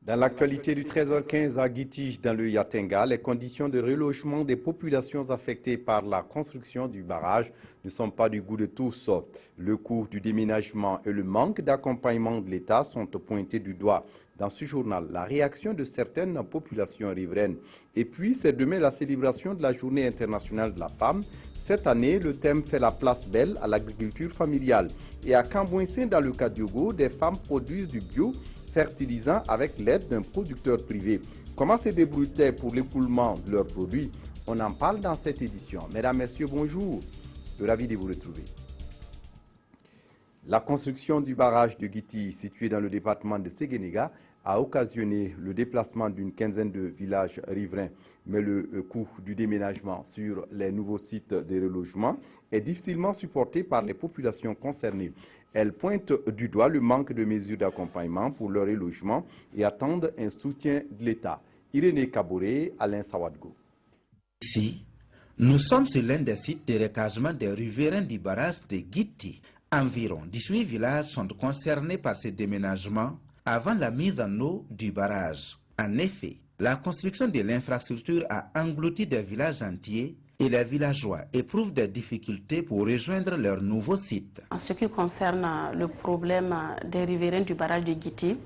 Dans l'actualité du 13h15 à Guiti, dans le Yatenga, les conditions de relogement des populations affectées par la construction du barrage ne sont pas du goût de tous. Le coût du déménagement et le manque d'accompagnement de l'État sont pointés du doigt. Dans ce journal, la réaction de certaines populations riveraines. Et puis, c'est demain la célébration de la Journée internationale de la femme. Cette année, le thème fait la place belle à l'agriculture familiale. Et à Cambouinsin, dans le cas d'Yogo, des femmes produisent du bio fertilisant avec l'aide d'un producteur privé. Comment se débrouillent-elles pour l'écoulement de leurs produits? On en parle dans cette édition. Mesdames, Messieurs, bonjour. Ravi de vous retrouver. La construction du barrage de Guiti, situé dans le département de Séguénéga, a occasionné le déplacement d'une quinzaine de villages riverains. Mais le coût du déménagement sur les nouveaux sites de relogement est difficilement supporté par les populations concernées. Elles pointent du doigt le manque de mesures d'accompagnement pour leur relogement et attendent un soutien de l'État. Irénée Kaboré, Alain Sawadgo. Ici, nous sommes sur l'un des sites de recasement des riverains du barrage de Guiti. Environ 18 villages sont concernés par ce déménagement avant la mise en eau du barrage. En effet, la construction de l'infrastructure a englouti des villages entiers et les villageois éprouvent des difficultés pour rejoindre leur nouveau site. En ce qui concerne le problème des riverains du barrage de Guiti,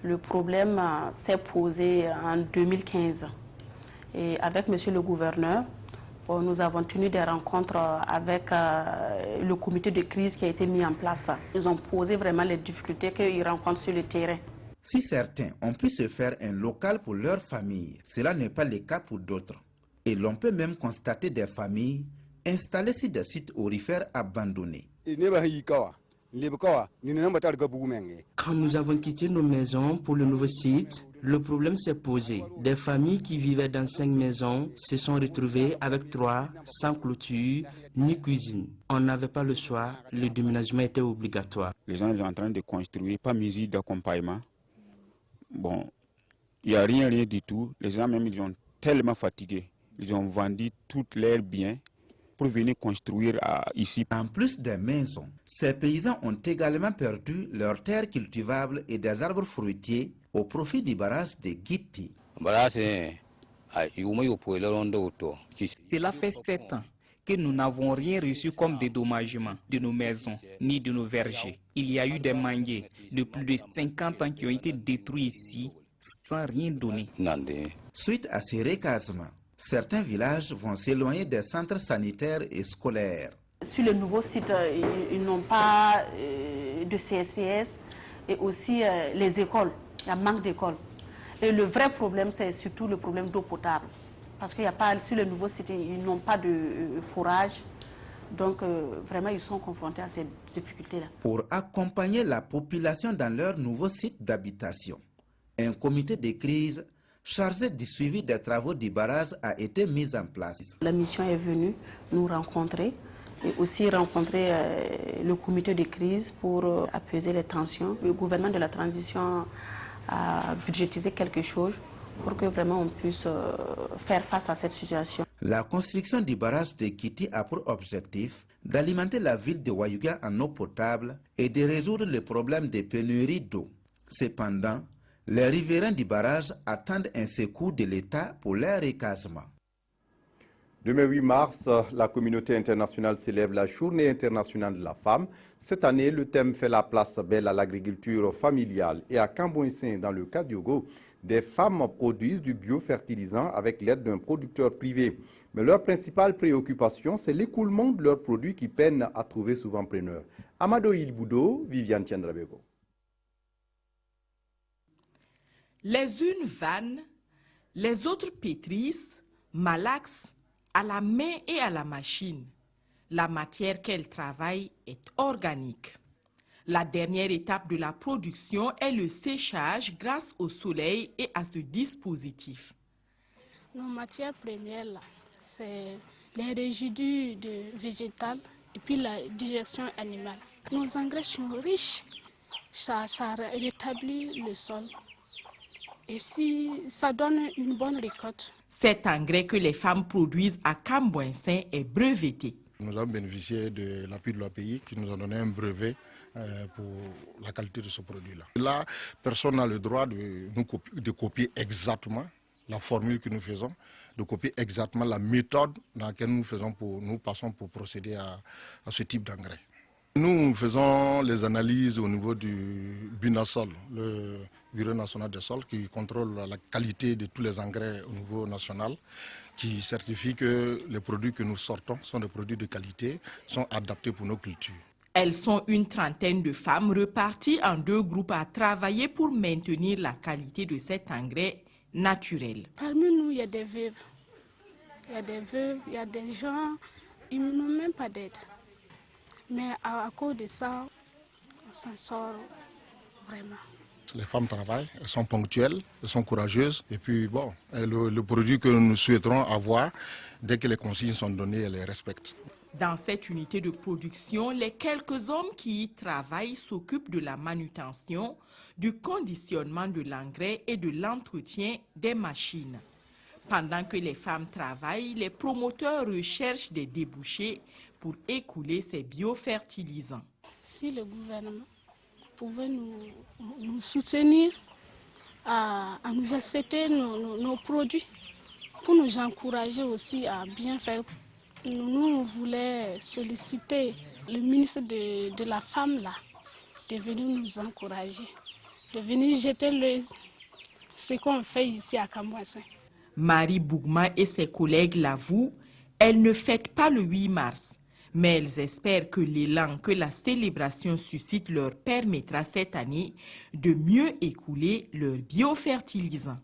le problème s'est posé en 2015. Et avec monsieur le gouverneur, nous avons tenu des rencontres avec le comité de crise qui a été mis en place. Ils ont posé vraiment les difficultés qu'ils rencontrent sur le terrain. Si certains ont pu se faire un local pour leur famille, cela n'est pas le cas pour d'autres. Et l'on peut même constater des familles installées sur des sites aurifères abandonnés. Quand nous avons quitté nos maisons pour le nouveau site, le problème s'est posé. Des familles qui vivaient dans 5 maisons se sont retrouvées avec 3, sans clôture ni cuisine. On n'avait pas le choix, le déménagement était obligatoire. Les gens sont en train de construire, pas mesure d'accompagnement. Bon, il n'y a rien du tout. Les gens même, ils sont tellement fatigués. Ils ont vendu tous leurs biens pour venir construire ici. En plus des maisons, ces paysans ont également perdu leurs terres cultivables et des arbres fruitiers au profit du barrage de Guiti. Cela fait 7 ans que nous n'avons rien reçu comme dédommagement de nos maisons ni de nos vergers. Il y a eu des manguiers de plus de 50 ans qui ont été détruits ici sans rien donner. Suite à ces recasements, certains villages vont s'éloigner des centres sanitaires et scolaires. Sur le nouveau site, ils n'ont pas de CSPS et aussi les écoles. Il y a manque d'écoles. Et le vrai problème, c'est surtout le problème d'eau potable. Parce qu'il n'y a pas, sur le nouveau site, ils n'ont pas de forage. Donc, vraiment, ils sont confrontés à ces difficultés-là. Pour accompagner la population dans leur nouveau site d'habitation, un comité de crise chargé du suivi des travaux du barrage a été mis en place. La mission est venue nous rencontrer et aussi rencontrer le comité de crise pour apaiser les tensions. Le gouvernement de la transition a budgétisé quelque chose pour que vraiment on puisse faire face à cette situation. La construction du barrage de Guiti a pour objectif d'alimenter la ville de Wayouga en eau potable et de résoudre le problème des pénuries d'eau. Cependant, les riverains du barrage attendent un secours de l'État pour leur recasement. Demain 8 mars, la communauté internationale célèbre la Journée internationale de la femme. Cette année, le thème fait la place belle à l'agriculture familiale. Et à Cambouinsin, dans le cas d'Yogo, des femmes produisent du biofertilisant avec l'aide d'un producteur privé. Mais leur principale préoccupation, c'est l'écoulement de leurs produits qui peinent à trouver souvent preneur. Amado Ilboudo, Viviane Tiendrabego. Les unes vannent, les autres pétrissent, malaxent, à la main et à la machine. La matière qu'elles travaillent est organique. La dernière étape de la production est le séchage grâce au soleil et à ce dispositif. Nos matières premières, c'est les résidus végétaux et puis la digestion animale. Nos engrais sont riches, ça rétablit le sol. Et si ça donne une bonne récolte. Cet engrais que les femmes produisent à Cambouinsin est breveté. Nous avons bénéficié de l'appui de l'API qui nous a donné un brevet pour la qualité de ce produit-là. Là, personne n'a le droit de copier exactement la formule que nous faisons, de copier exactement la méthode dans laquelle nous passons pour procéder à ce type d'engrais. Nous faisons les analyses au niveau du BUNASOL, le Bureau national des sols, qui contrôle la qualité de tous les engrais au niveau national, qui certifie que les produits que nous sortons sont des produits de qualité, sont adaptés pour nos cultures. Elles sont une trentaine de femmes reparties en 2 groupes à travailler pour maintenir la qualité de cet engrais naturel. Parmi nous, il y a des veuves. Il y a des gens, ils n'ont même pas d'aide. Mais à cause de ça, on s'en sort vraiment. Les femmes travaillent, elles sont ponctuelles, elles sont courageuses. Et puis bon, le produit que nous souhaiterons avoir, dès que les consignes sont données, elles les respectent. Dans cette unité de production, les quelques hommes qui y travaillent s'occupent de la manutention, du conditionnement de l'engrais et de l'entretien des machines. Pendant que les femmes travaillent, les promoteurs recherchent des débouchés pour écouler ces biofertilisants. Si le gouvernement pouvait nous soutenir à nous accepter nos produits, pour nous encourager aussi à bien faire. Nous voulons solliciter le ministre de la Femme là, de venir nous encourager, de venir jeter ce qu'on fait ici à Camboissin. Marie Bougma et ses collègues l'avouent, elles ne fêtent pas le 8 mars, mais elles espèrent que l'élan que la célébration suscite leur permettra cette année de mieux écouler leurs biofertilisants.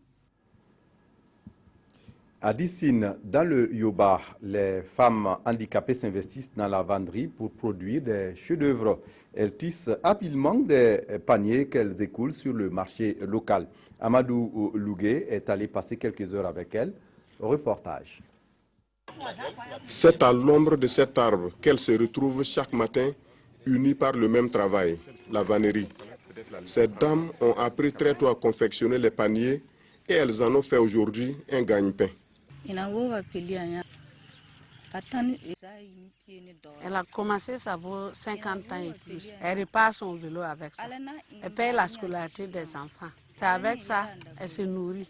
À Dissine, dans le Yoba, les femmes handicapées s'investissent dans la vannerie pour produire des chefs-d'œuvre. Elles tissent habilement des paniers qu'elles écoulent sur le marché local. Amadou Lougué est allé passer quelques heures avec elles. Reportage. C'est à l'ombre de cet arbre qu'elles se retrouvent chaque matin, unies par le même travail, la vannerie. Ces dames ont appris très tôt à confectionner les paniers et elles en ont fait aujourd'hui un gagne-pain. Elle a commencé, ça vaut 50 ans et plus. Elle repart son vélo avec ça. Elle paye la scolarité des enfants. C'est avec ça elle se nourrit.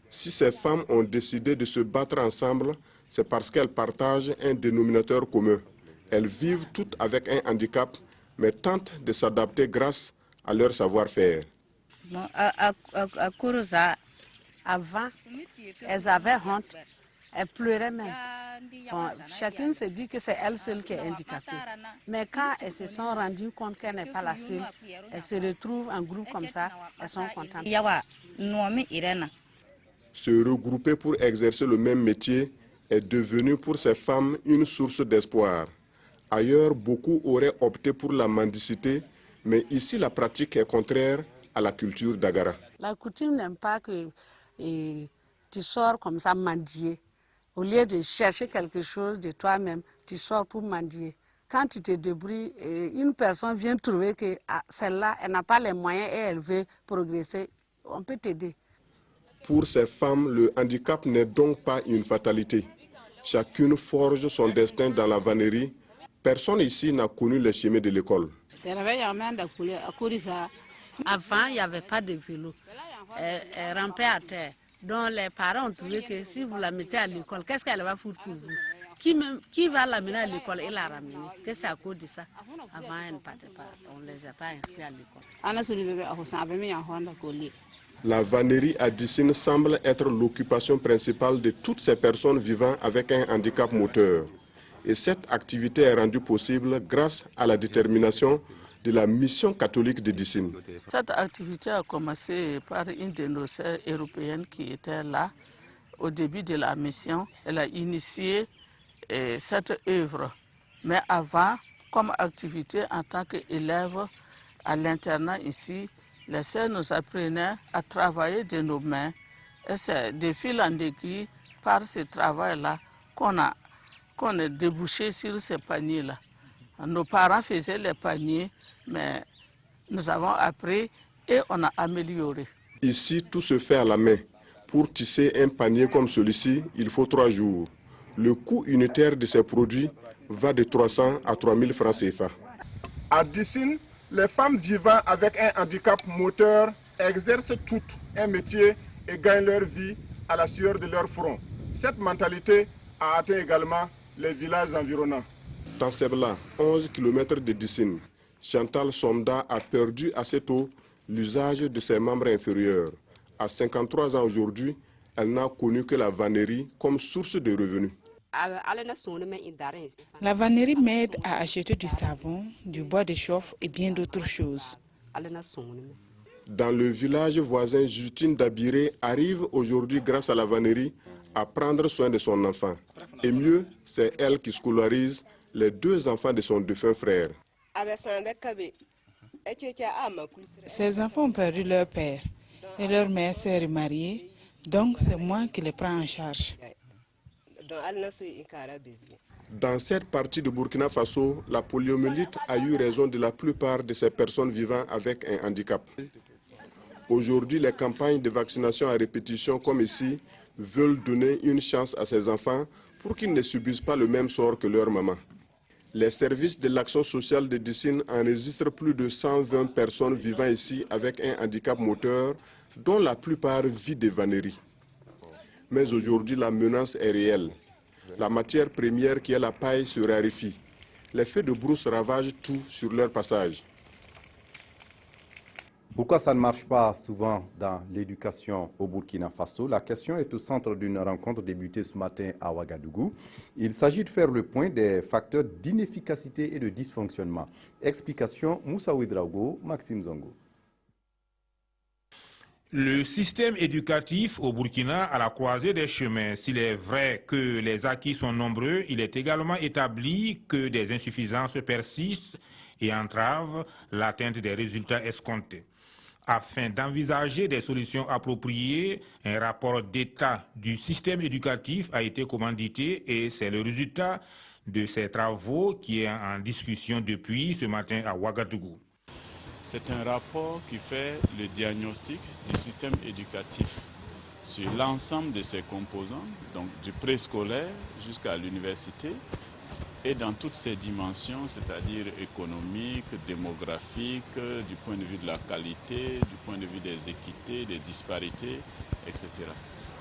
Si ces femmes ont décidé de se battre ensemble, c'est parce qu'elles partagent un dénominateur commun. Elles vivent toutes avec un handicap, mais tentent de s'adapter grâce à leur savoir-faire. Avant, elles avaient honte, elles pleuraient même. Bon, chacune se dit que c'est elle seule qui est handicapée. Mais quand elles se sont rendues compte qu'elle n'est pas la seule, elles se retrouvent en groupe comme ça, elles sont contentes. Se regrouper pour exercer le même métier est devenu pour ces femmes une source d'espoir. Ailleurs, beaucoup auraient opté pour la mendicité, mais ici la pratique est contraire à la culture d'Agara. La coutume n'aime pas que tu sors comme ça mendier. Au lieu de chercher quelque chose de toi-même, tu sors pour mendier. Quand tu te débrouilles, une personne vient trouver que celle-là, elle n'a pas les moyens et elle veut progresser, on peut t'aider. Pour ces femmes, le handicap n'est donc pas une fatalité. Chacune forge son destin dans la vannerie. Personne ici n'a connu les chemins de l'école. Avant, il n'y avait pas de vélo. Elle rampait à terre. Donc les parents ont trouvé que si vous la mettez à l'école, qu'est-ce qu'elle va foutre pour vous? Qui va l'amener à l'école et la ramener? Que c'est à cause de ça. Avant, elle ne partait pas. On ne les a pas inscrits à l'école. La vannerie à Dissine semble être l'occupation principale de toutes ces personnes vivant avec un handicap moteur. Et cette activité est rendue possible grâce à la détermination de la mission catholique de Dissine. Cette activité a commencé par une de nos sœurs européennes qui était là au début de la mission. Elle a initié cette œuvre. Mais avant, comme activité en tant qu'élève à l'internat ici, les sœurs nous apprenaient à travailler de nos mains. Et c'est de fil en aiguille, par ce travail-là, qu'on est débouché sur ces paniers-là. Nos parents faisaient les paniers, mais nous avons appris et on a amélioré. Ici, tout se fait à la main. Pour tisser un panier comme celui-ci, il faut 3 jours. Le coût unitaire de ces produits va de 300 à 3000 francs CFA. À Dissine, les femmes vivant avec un handicap moteur exercent toutes un métier et gagnent leur vie à la sueur de leur front. Cette mentalité a atteint également les villages environnants. Dans Sebla, 11 km de Dissine, Chantal Somda a perdu assez tôt l'usage de ses membres inférieurs. À 53 ans aujourd'hui, elle n'a connu que la vannerie comme source de revenus. La vannerie m'aide à acheter du savon, du bois de chauffe et bien d'autres choses. Dans le village voisin, Justine Dabiré arrive aujourd'hui grâce à la vannerie à prendre soin de son enfant. Et mieux, c'est elle qui scolarise les 2 enfants de son défunt frère. Ces enfants ont perdu leur père et leur mère s'est remariée, donc c'est moi qui les prends en charge. Dans cette partie de Burkina Faso, la poliomyélite a eu raison de la plupart de ces personnes vivant avec un handicap. Aujourd'hui, les campagnes de vaccination à répétition comme ici veulent donner une chance à ces enfants pour qu'ils ne subissent pas le même sort que leur maman. Les services de l'action sociale de Dissine enregistrent plus de 120 personnes vivant ici avec un handicap moteur, dont la plupart vivent des vanneries. Mais aujourd'hui, la menace est réelle. La matière première qui est la paille se raréfie. Les feux de brousse ravagent tout sur leur passage. Pourquoi ça ne marche pas souvent dans l'éducation au Burkina Faso? La question est au centre d'une rencontre débutée ce matin à Ouagadougou. Il s'agit de faire le point des facteurs d'inefficacité et de dysfonctionnement. Explication Moussa Ouedraogo, Maxime Zongo. Le système éducatif au Burkina à la croisée des chemins. S'il est vrai que les acquis sont nombreux, il est également établi que des insuffisances persistent et entravent l'atteinte des résultats escomptés. Afin d'envisager des solutions appropriées, un rapport d'état du système éducatif a été commandité et c'est le résultat de ces travaux qui est en discussion depuis ce matin à Ouagadougou. C'est un rapport qui fait le diagnostic du système éducatif sur l'ensemble de ses composants, donc du préscolaire jusqu'à l'université, et dans toutes ses dimensions, c'est-à-dire économiques, démographiques, du point de vue de la qualité, du point de vue des équités, des disparités, etc.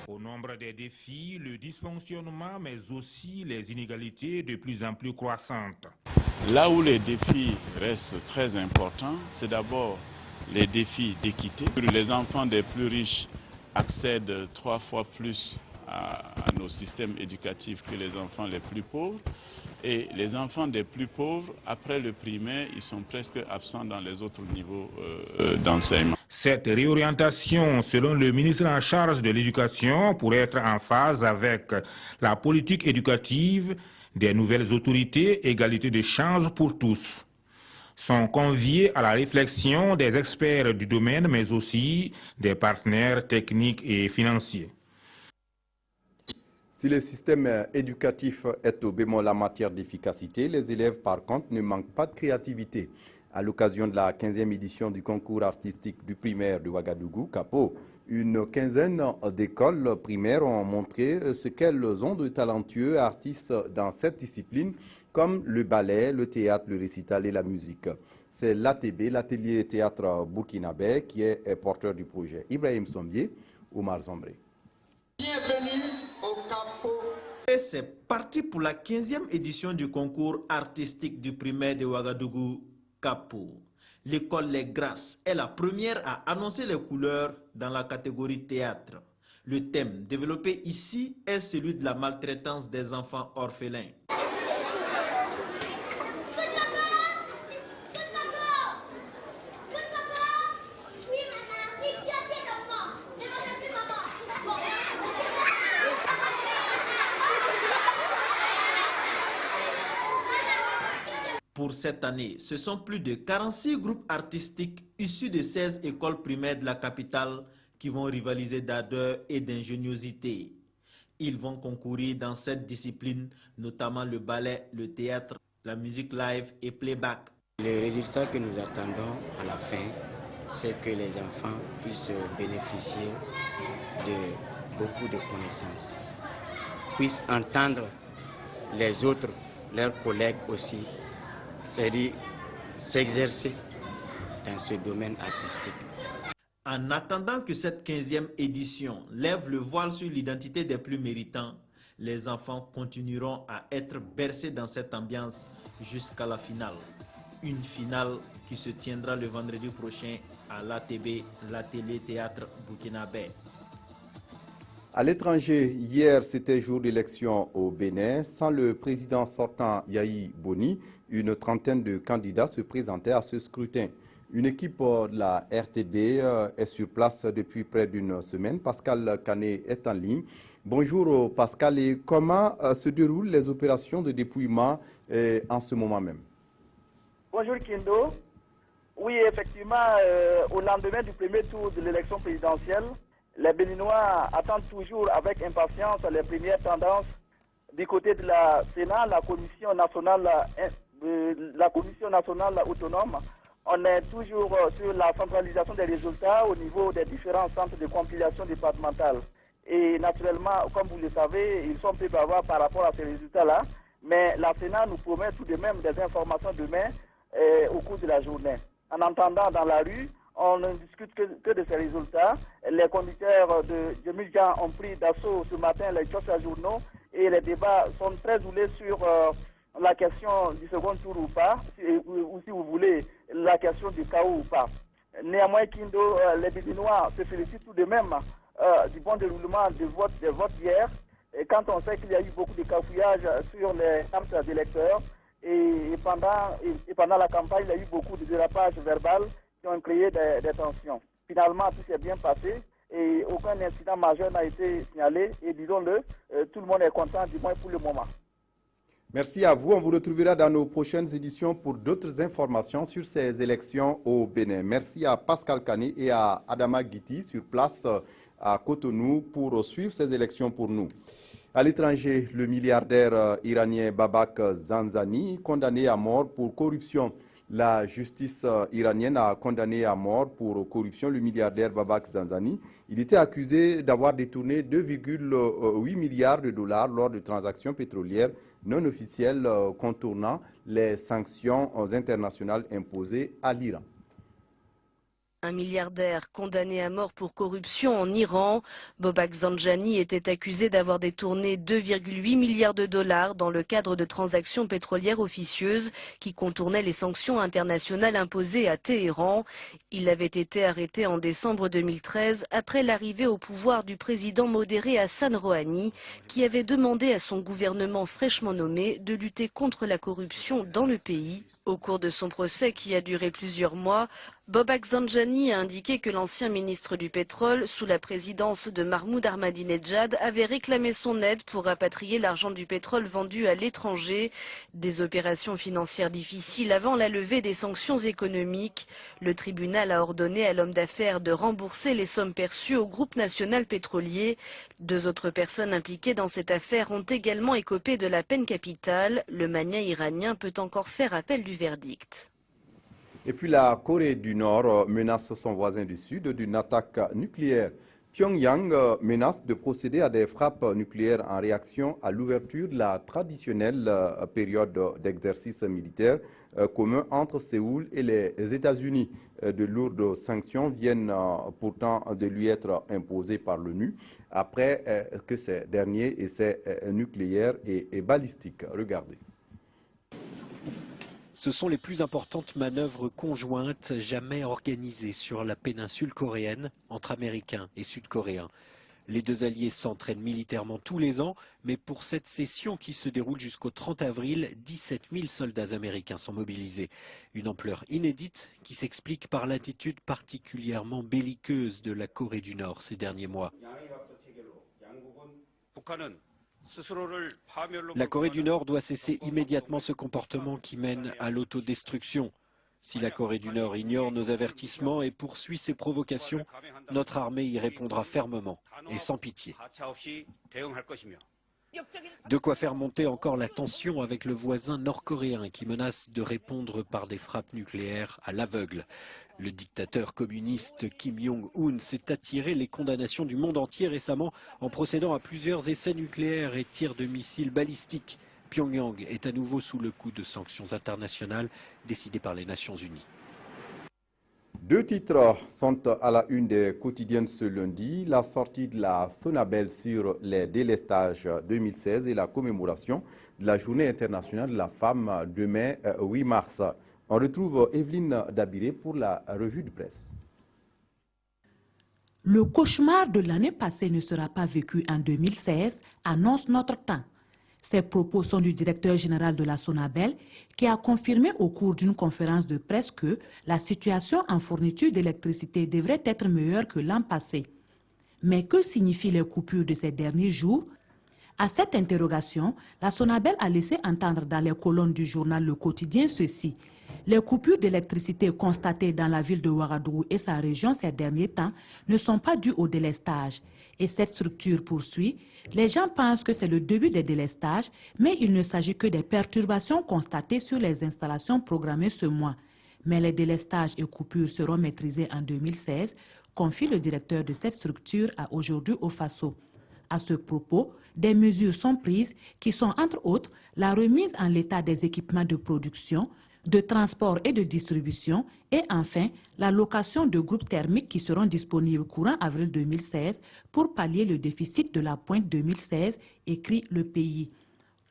Au nombre des défis, le dysfonctionnement, mais aussi les inégalités de plus en plus croissantes. Là où les défis restent très importants, c'est d'abord les défis d'équité. Les enfants des plus riches accèdent 3 fois plus à nos systèmes éducatifs que les enfants les plus pauvres. Et les enfants des plus pauvres, après le primaire, ils sont presque absents dans les autres niveaux d'enseignement. Cette réorientation, selon le ministre en charge de l'éducation, pourrait être en phase avec la politique éducative des nouvelles autorités, égalité de chances pour tous. Sont conviés à la réflexion des experts du domaine, mais aussi des partenaires techniques et financiers. Si le système éducatif est au bémol en matière d'efficacité, les élèves, par contre, ne manquent pas de créativité. À l'occasion de la 15e édition du concours artistique du primaire de Ouagadougou, CAPO, une quinzaine d'écoles primaires ont montré ce qu'elles ont de talentueux artistes dans cette discipline, comme le ballet, le théâtre, le récital et la musique. C'est l'ATB, l'atelier théâtre burkinabé, qui est porteur du projet. Ibrahim Sombier, Omar Zombré. Bienvenue au CAPO. Et c'est parti pour la 15e édition du concours artistique du primaire de Ouagadougou, CAPO. L'école Les Grâces est la première à annoncer les couleurs dans la catégorie théâtre. Le thème développé ici est celui de la maltraitance des enfants orphelins. Pour cette année, ce sont plus de 46 groupes artistiques issus de 16 écoles primaires de la capitale qui vont rivaliser d'ardeur et d'ingéniosité. Ils vont concourir dans cette discipline, notamment le ballet, le théâtre, la musique live et playback. Le résultat que nous attendons à la fin, c'est que les enfants puissent bénéficier de beaucoup de connaissances, puissent entendre les autres leurs collègues aussi, c'est-à-dire s'exercer dans ce domaine artistique. En attendant que cette 15e édition lève le voile sur l'identité des plus méritants, les enfants continueront à être bercés dans cette ambiance jusqu'à la finale. Une finale qui se tiendra le vendredi prochain à l'ATB, l'Atelier Théâtre Burkinabé. À l'étranger, hier, c'était jour d'élection au Bénin. Sans le président sortant Yahi Boni, une trentaine de candidats se présentaient à ce scrutin. Une équipe de la RTB est sur place depuis près d'une semaine. Pascal Canet est en ligne. Bonjour Pascal, et comment se déroulent les opérations de dépouillement en ce moment même? Bonjour Kindo. Oui, effectivement, au lendemain du premier tour de l'élection présidentielle, les Béninois attendent toujours avec impatience les premières tendances du côté de la Sénat, la Commission nationale autonome. On est toujours sur la centralisation des résultats au niveau des différents centres de compilation départementale. Et naturellement, comme vous le savez, ils sont peu bavards par rapport à ces résultats-là. Mais la Sénat nous promet tout de même des informations demain au cours de la journée. En entendant dans la rue, on ne discute que de ces résultats. Les conducteurs de Djemiljan ont pris d'assaut ce matin les kiosques journaux et les débats sont très roulés sur la question du second tour ou pas, ou si vous voulez, la question du chaos ou pas. Néanmoins, Kindo, les Béninois se félicitent tout de même du bon déroulement des votes hier. Et quand on sait qu'il y a eu beaucoup de cafouillage sur les cartes d'électeurs, et pendant la campagne, il y a eu beaucoup de dérapages verbal qui ont créé des tensions. Finalement, tout s'est bien passé et aucun incident majeur n'a été signalé. Et disons-le, tout le monde est content, du moins pour le moment. Merci à vous. On vous retrouvera dans nos prochaines éditions pour d'autres informations sur ces élections au Bénin. Merci à Pascal Canet et à Adama Guiti sur place à Cotonou pour suivre ces élections pour nous. À l'étranger, le milliardaire iranien Babak Zanzani, condamné à mort pour corruption. La justice iranienne a condamné à mort pour corruption le milliardaire Babak Zanzani. Il était accusé d'avoir détourné 2,8 milliards de dollars lors de transactions pétrolières non officielles contournant les sanctions internationales imposées à l'Iran. Un milliardaire condamné à mort pour corruption en Iran, Babak Zanjani était accusé d'avoir détourné 2,8 milliards de dollars dans le cadre de transactions pétrolières officieuses qui contournaient les sanctions internationales imposées à Téhéran. Il avait été arrêté en décembre 2013 après l'arrivée au pouvoir du président modéré Hassan Rouhani, qui avait demandé à son gouvernement fraîchement nommé de lutter contre la corruption dans le pays. Au cours de son procès qui a duré plusieurs mois, Babak Zanjani a indiqué que l'ancien ministre du pétrole, sous la présidence de Mahmoud Ahmadinejad, avait réclamé son aide pour rapatrier l'argent du pétrole vendu à l'étranger. Des opérations financières difficiles avant la levée des sanctions économiques. Le tribunal a ordonné à l'homme d'affaires de rembourser les sommes perçues au groupe national pétrolier. 2 autres personnes impliquées dans cette affaire ont également écopé de la peine capitale. Le magnat iranien peut encore faire appel du verdict. Et puis la Corée du Nord menace son voisin du Sud d'une attaque nucléaire. Pyongyang menace de procéder à des frappes nucléaires en réaction à l'ouverture de la traditionnelle période d'exercice militaire commun entre Séoul et les États-Unis. De lourdes sanctions viennent pourtant de lui être imposées par l'ONU après que ces derniers essaient nucléaires et balistiques. Regardez. Ce sont les plus importantes manœuvres conjointes jamais organisées sur la péninsule coréenne entre Américains et Sud-Coréens. Les 2 alliés s'entraînent militairement tous les ans, mais pour cette session qui se déroule jusqu'au 30 avril, 17 000 soldats américains sont mobilisés. Une ampleur inédite qui s'explique par l'attitude particulièrement belliqueuse de la Corée du Nord ces derniers mois. La Corée du Nord doit cesser immédiatement ce comportement qui mène à l'autodestruction. Si la Corée du Nord ignore nos avertissements et poursuit ses provocations, notre armée y répondra fermement et sans pitié. De quoi faire monter encore la tension avec le voisin nord-coréen qui menace de répondre par des frappes nucléaires à l'aveugle. Le dictateur communiste Kim Jong-un s'est attiré les condamnations du monde entier récemment en procédant à plusieurs essais nucléaires et tirs de missiles balistiques Pyongyang est à nouveau sous le coup de sanctions internationales décidées par les Nations Unies. Deux titres sont à la une des quotidiennes ce lundi. La sortie de la Sonabel sur les délestages 2016 et la commémoration de la Journée internationale de la femme demain 8 mars. On retrouve Evelyne Dabiré pour la revue de presse. Le cauchemar de l'année passée ne sera pas vécu en 2016, annonce Notre Temps. Ces propos sont du directeur général de la Sonabel qui a confirmé au cours d'une conférence de presse que la situation en fourniture d'électricité devrait être meilleure que l'an passé. Mais que signifient les coupures de ces derniers jours? À cette interrogation, la Sonabel a laissé entendre dans les colonnes du journal Le Quotidien ceci. Les coupures d'électricité constatées dans la ville de Ouagadougou et sa région ces derniers temps ne sont pas dues au délestage. Et cette structure poursuit. Les gens pensent que c'est le début des délestages, mais il ne s'agit que des perturbations constatées sur les installations programmées ce mois. Mais les délestages et coupures seront maîtrisés en 2016, confie le directeur de cette structure à Aujourd'hui au Faso. À ce propos, des mesures sont prises qui sont entre autres la remise en l'état des équipements de production, de transport et de distribution et enfin la location de groupes thermiques qui seront disponibles courant avril 2016 pour pallier le déficit de la pointe 2016, écrit Le Pays.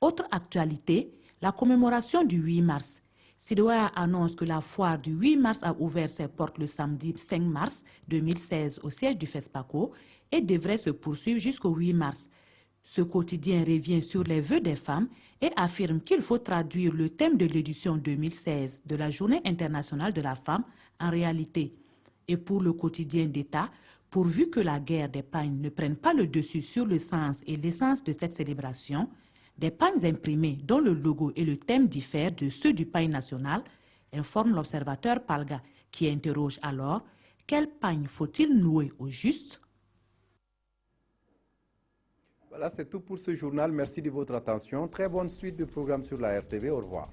Autre actualité, la commémoration du 8 mars. Sidoa annonce que la foire du 8 mars a ouvert ses portes le samedi 5 mars 2016 au siège du FESPACO et devrait se poursuivre jusqu'au 8 mars. Ce quotidien revient sur les vœux des femmes et affirme qu'il faut traduire le thème de l'édition 2016 de la Journée internationale de la femme en réalité. Et pour le quotidien d'État, pourvu que la guerre des pagnes ne prenne pas le dessus sur le sens et l'essence de cette célébration, des pagnes imprimés dont le logo et le thème diffèrent de ceux du pagne national, informe l'observateur Palga, qui interroge alors quel pagne faut-il nouer au juste? Voilà, c'est tout pour ce journal. Merci de votre attention. Très bonne suite de programmes sur la RTV. Au revoir.